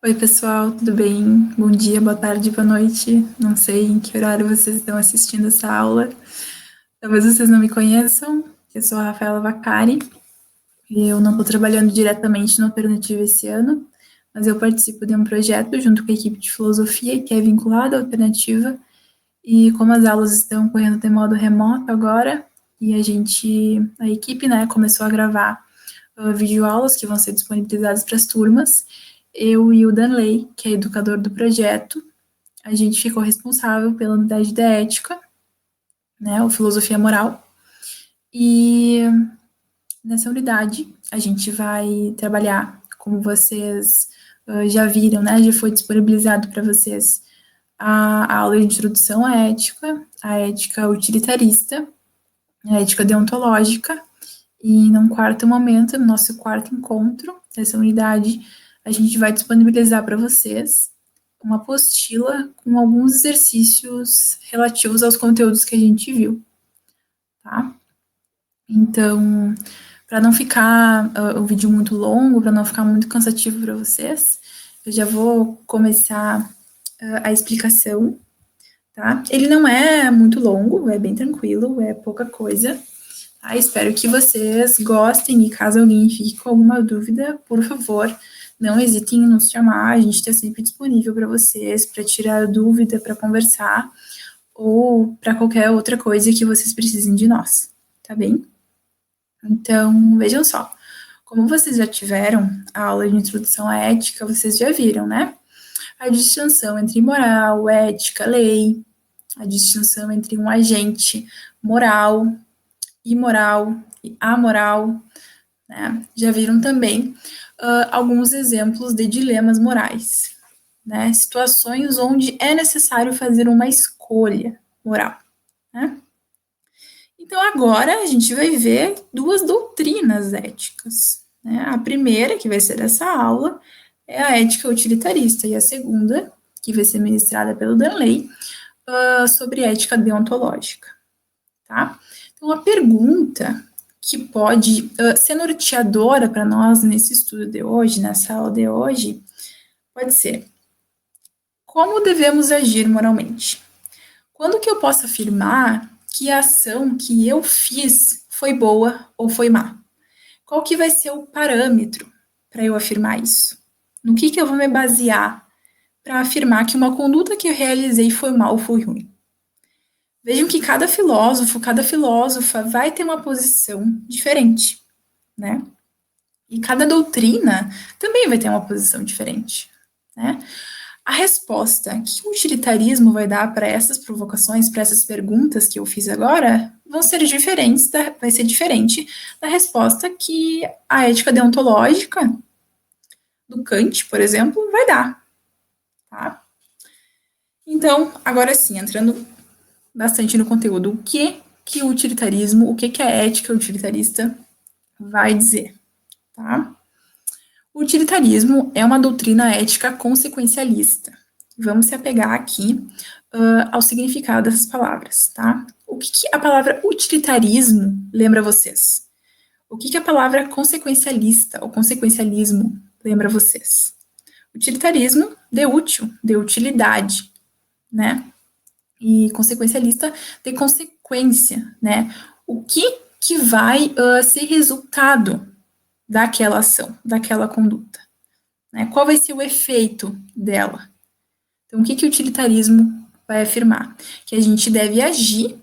Oi, pessoal, tudo bem? Bom dia, boa tarde, boa noite. Não sei em que horário vocês estão assistindo essa aula. Talvez vocês não me conheçam. Eu sou a Rafaela Vacari. Eu não estou trabalhando diretamente no Alternativa esse ano, mas eu participo de um projeto junto com a equipe de filosofia que é vinculada à Alternativa. E como as aulas estão correndo de modo remoto agora, e a equipe, né, começou a gravar videoaulas que vão ser disponibilizadas para as turmas. Eu e o Danley, que é educador do projeto, a gente ficou responsável pela unidade de ética, né, ou filosofia moral. E nessa unidade a gente vai trabalhar, como vocês já viram, né, já foi disponibilizado para vocês a aula de introdução à ética, a ética utilitarista, a ética deontológica. E num quarto momento, no nosso quarto encontro dessa unidade, a gente vai disponibilizar para vocês uma apostila com alguns exercícios relativos aos conteúdos que a gente viu, tá? Então, para não ficar o vídeo muito longo, para não ficar muito cansativo para vocês, eu já vou começar a explicação, tá? Ele não é muito longo, é bem tranquilo, é pouca coisa. Espero que vocês gostem e caso alguém fique com alguma dúvida, por favor, não hesitem em nos chamar, a gente está sempre disponível para vocês, para tirar dúvida, para conversar ou para qualquer outra coisa que vocês precisem de nós, tá bem? Então, vejam só, como vocês já tiveram a aula de introdução à ética, vocês já viram, né? A distinção entre moral, ética, lei, a distinção entre um agente moral, imoral e amoral, né? Já viram também alguns exemplos de dilemas morais, né? Situações onde é necessário fazer uma escolha moral, né? Então agora a gente vai ver duas doutrinas éticas, né? A primeira, que vai ser essa aula, é a ética utilitarista, e a segunda, que vai ser ministrada pelo Danley, sobre ética deontológica, tá? Então, a pergunta que pode ser norteadora para nós nesse estudo de hoje, nessa aula de hoje, pode ser: como devemos agir moralmente? Quando que eu posso afirmar que a ação que eu fiz foi boa ou foi má? Qual que vai ser o parâmetro para eu afirmar isso? No que eu vou me basear para afirmar que uma conduta que eu realizei foi mal ou foi ruim? Vejam que cada filósofo, cada filósofa vai ter uma posição diferente, né? E cada doutrina também vai ter uma posição diferente, né? A resposta que o utilitarismo vai dar para essas provocações, para essas perguntas que eu fiz agora, vão ser diferentes, vai ser diferente da resposta que a ética deontológica do Kant, por exemplo, vai dar, tá? Então, agora sim, entrando bastante no conteúdo, o que o utilitarismo, o que a ética utilitarista vai dizer, tá? O utilitarismo é uma doutrina ética consequencialista. Vamos se apegar aqui ao significado dessas palavras, tá? O que a palavra utilitarismo lembra vocês? O que a palavra consequencialista ou consequencialismo lembra vocês? Utilitarismo de útil, de utilidade, né? E consequencialista de consequência, né? O que vai ser resultado daquela ação, daquela conduta, né? Qual vai ser o efeito dela? Então, o que o utilitarismo vai afirmar? Que a gente deve agir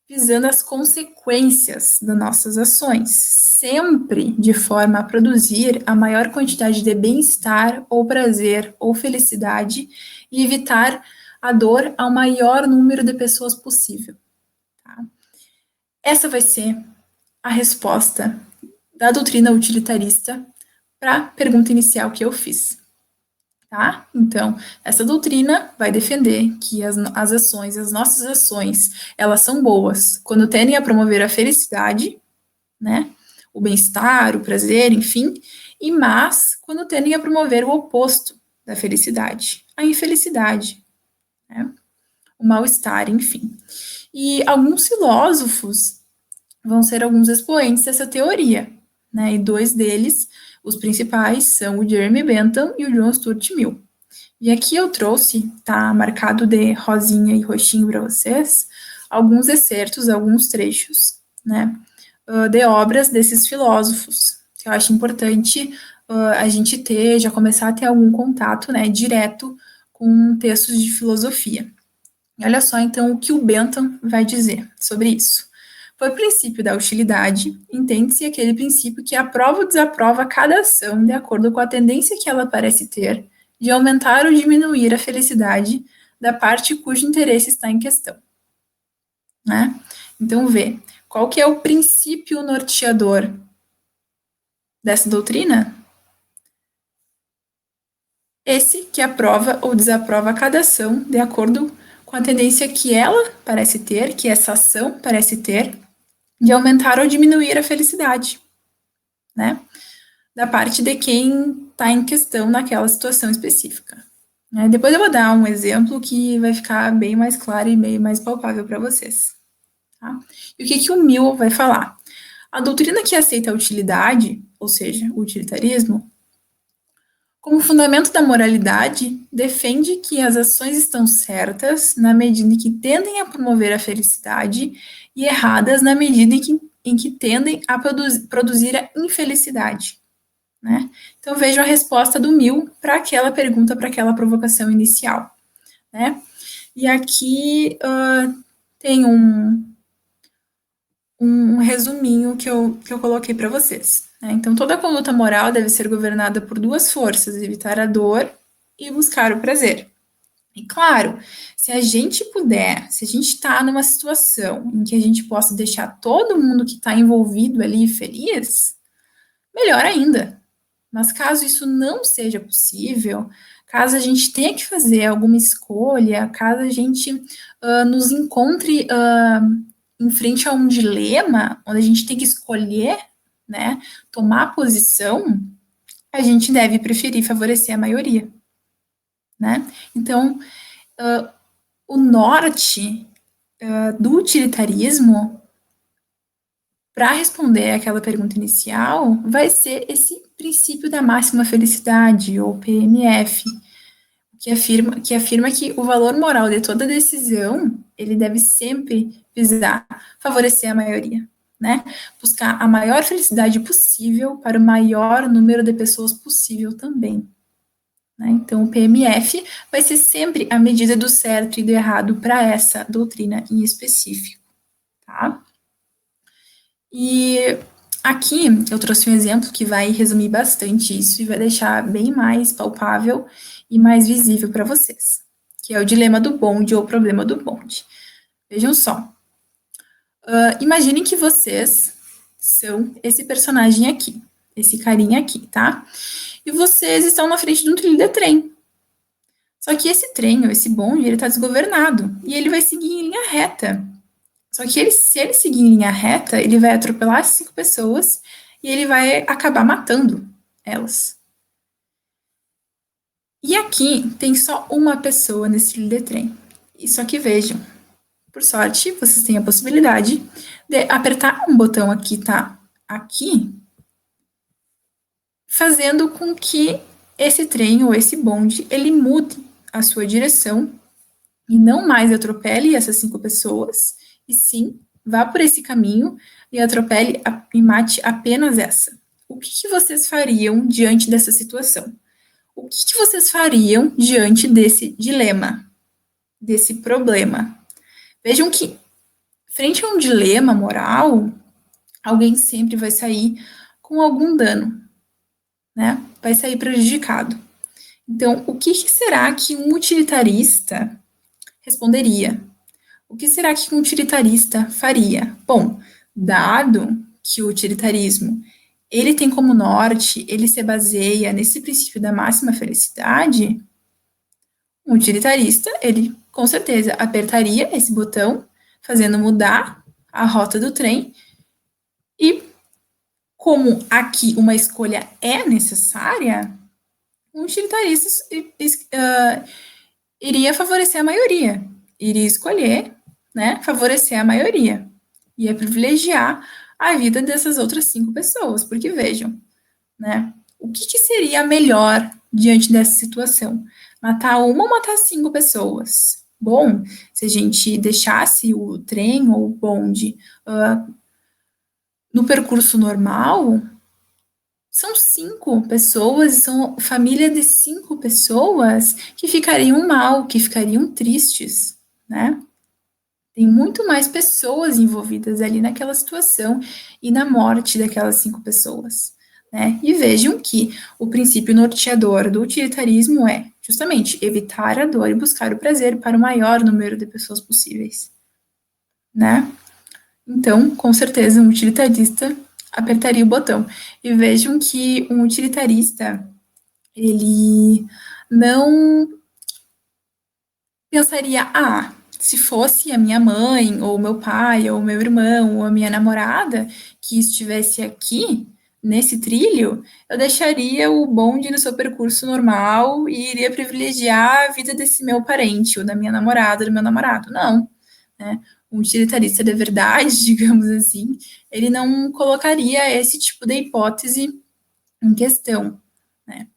visando as consequências das nossas ações, sempre de forma a produzir a maior quantidade de bem-estar ou prazer ou felicidade e evitar a dor ao maior número de pessoas possível. Tá? Essa vai ser a resposta da doutrina utilitarista para a pergunta inicial que eu fiz. Tá? Então, essa doutrina vai defender que as ações, as nossas ações, elas são boas quando tendem a promover a felicidade, né? O bem-estar, o prazer, enfim, e mas quando tendem a promover o oposto da felicidade, a infelicidade, né? O mal-estar, enfim. E alguns filósofos vão ser alguns expoentes dessa teoria, né? E dois deles Os principais são o Jeremy Bentham e o John Stuart Mill. E aqui eu trouxe, tá marcado de rosinha e roxinho para vocês, alguns excertos, alguns trechos, né, de obras desses filósofos, que eu acho importante a gente ter, já começar a ter algum contato, né, direto com textos de filosofia. E olha só, então, o que o Bentham vai dizer sobre isso. Por princípio da utilidade, entende-se aquele princípio que aprova ou desaprova cada ação de acordo com a tendência que ela parece ter de aumentar ou diminuir a felicidade da parte cujo interesse está em questão. Né? Então, vê, qual que é o princípio norteador dessa doutrina? Esse que aprova ou desaprova cada ação de acordo com a tendência que ela parece ter, que essa ação parece ter, de aumentar ou diminuir a felicidade, né? Da parte de quem está em questão naquela situação específica. Né? Depois eu vou dar um exemplo que vai ficar bem mais claro e bem mais palpável para vocês. Tá? E o que o Mill vai falar? A doutrina que aceita a utilidade, ou seja, o utilitarismo, como fundamento da moralidade, defende que as ações estão certas na medida em que tendem a promover a felicidade e erradas na medida em que tendem a produzir a infelicidade. Né? Então vejam a resposta do Mill para aquela pergunta, para aquela provocação inicial. Né? E aqui tem um resuminho que eu coloquei para vocês. Né? Então, toda conduta moral deve ser governada por duas forças: evitar a dor e buscar o prazer. E claro, se a gente puder, se a gente está numa situação em que a gente possa deixar todo mundo que está envolvido ali feliz, melhor ainda. Mas caso isso não seja possível, caso a gente tenha que fazer alguma escolha, caso a gente nos encontre em frente a um dilema, onde a gente tem que escolher, né, tomar posição, a gente deve preferir favorecer a maioria, né? Então, o norte do utilitarismo, para responder aquela pergunta inicial, vai ser esse princípio da máxima felicidade, ou PMF, que afirma que o valor moral de toda decisão, ele deve sempre visar favorecer a maioria, né? Buscar a maior felicidade possível para o maior número de pessoas possível também. Né? Então, o PMF vai ser sempre a medida do certo e do errado para essa doutrina em específico, tá? E aqui eu trouxe um exemplo que vai resumir bastante isso e vai deixar bem mais palpável e mais visível para vocês, que é o dilema do bonde ou o problema do bonde. Vejam só. Imaginem que vocês são esse personagem aqui, esse carinha aqui, tá? E vocês estão na frente de um trilho de trem. Só que esse trem, ou esse bonde, ele está desgovernado e ele vai seguir em linha reta. Só que se ele seguir em linha reta, ele vai atropelar 5 pessoas e ele vai acabar matando elas. E aqui tem só uma pessoa nesse trilho de trem. E só que vejam, por sorte, vocês têm a possibilidade de apertar um botão aqui, tá? Aqui, fazendo com que esse trem ou esse bonde, ele mude a sua direção e não mais atropele essas 5 pessoas, e sim vá por esse caminho e atropele e mate apenas essa. O que vocês fariam diante dessa situação? O que vocês fariam diante desse dilema, desse problema? Vejam que, frente a um dilema moral, alguém sempre vai sair com algum dano, né? Vai sair prejudicado. Então, o que será que um utilitarista responderia? O que será que um utilitarista faria? Bom, dado que o utilitarismo ele tem como norte, ele se baseia nesse princípio da máxima felicidade, um utilitarista, ele com certeza apertaria esse botão, fazendo mudar a rota do trem, e como aqui uma escolha é necessária, um utilitarista iria favorecer a maioria, iria escolher, né, favorecer a maioria, ia privilegiar a vida dessas outras 5 pessoas, porque vejam, né, o que seria melhor diante dessa situação? Matar uma ou matar 5 pessoas? Bom, se a gente deixasse o trem ou o bonde no percurso normal, são 5 pessoas, são família de 5 pessoas que ficariam mal, que ficariam tristes, né? Tem muito mais pessoas envolvidas ali naquela situação e na morte daquelas 5 pessoas, né? E vejam que o princípio norteador do utilitarismo é justamente evitar a dor e buscar o prazer para o maior número de pessoas possíveis, né? Então, com certeza, um utilitarista apertaria o botão. E vejam que um utilitarista, ele não pensaria, se fosse a minha mãe, ou meu pai, ou meu irmão, ou a minha namorada que estivesse aqui nesse trilho, eu deixaria o bonde no seu percurso normal e iria privilegiar a vida desse meu parente, ou da minha namorada, do meu namorado. Não, né? Um utilitarista de verdade, digamos assim, ele não colocaria esse tipo de hipótese em questão, né?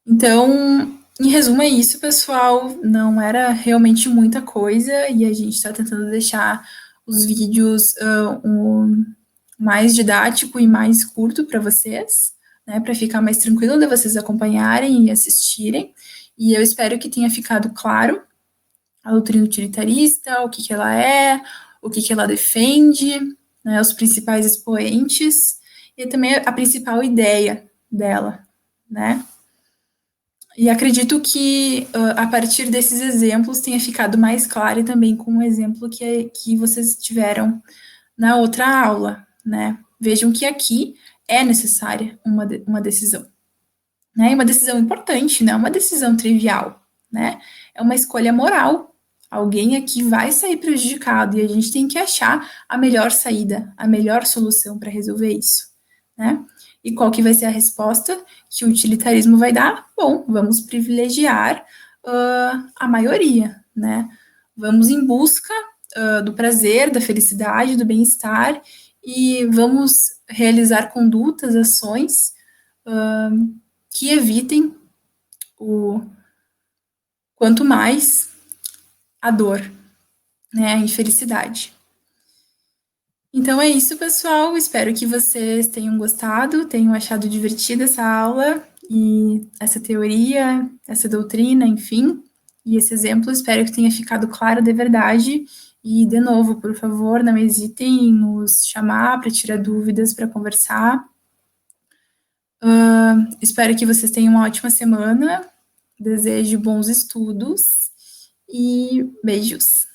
Então, em resumo, é isso, pessoal. Não era realmente muita coisa e a gente está tentando deixar os vídeos mais didático e mais curto para vocês, né, para ficar mais tranquilo de vocês acompanharem e assistirem. E eu espero que tenha ficado claro a doutrina utilitarista, o que, que ela é, o que, que ela defende, né, os principais expoentes e também a principal ideia dela, né? E acredito que a partir desses exemplos tenha ficado mais claro e também com o exemplo que vocês tiveram na outra aula, né? Vejam que aqui é necessária uma decisão, né? E uma decisão importante, não é uma decisão trivial, né? É uma escolha moral. Alguém aqui vai sair prejudicado e a gente tem que achar a melhor saída, a melhor solução para resolver isso, né? E qual que vai ser a resposta que o utilitarismo vai dar? Bom, vamos privilegiar a maioria, né? Vamos em busca do prazer, da felicidade, do bem-estar e vamos realizar condutas, ações que evitem o quanto mais a dor, né, a infelicidade. Então é isso, pessoal. Espero que vocês tenham gostado, tenham achado divertida essa aula e essa teoria, essa doutrina, enfim, e esse exemplo. Espero que tenha ficado claro de verdade. E, de novo, por favor, não hesitem em nos chamar para tirar dúvidas, para conversar. Espero que vocês tenham uma ótima semana. Desejo bons estudos e beijos.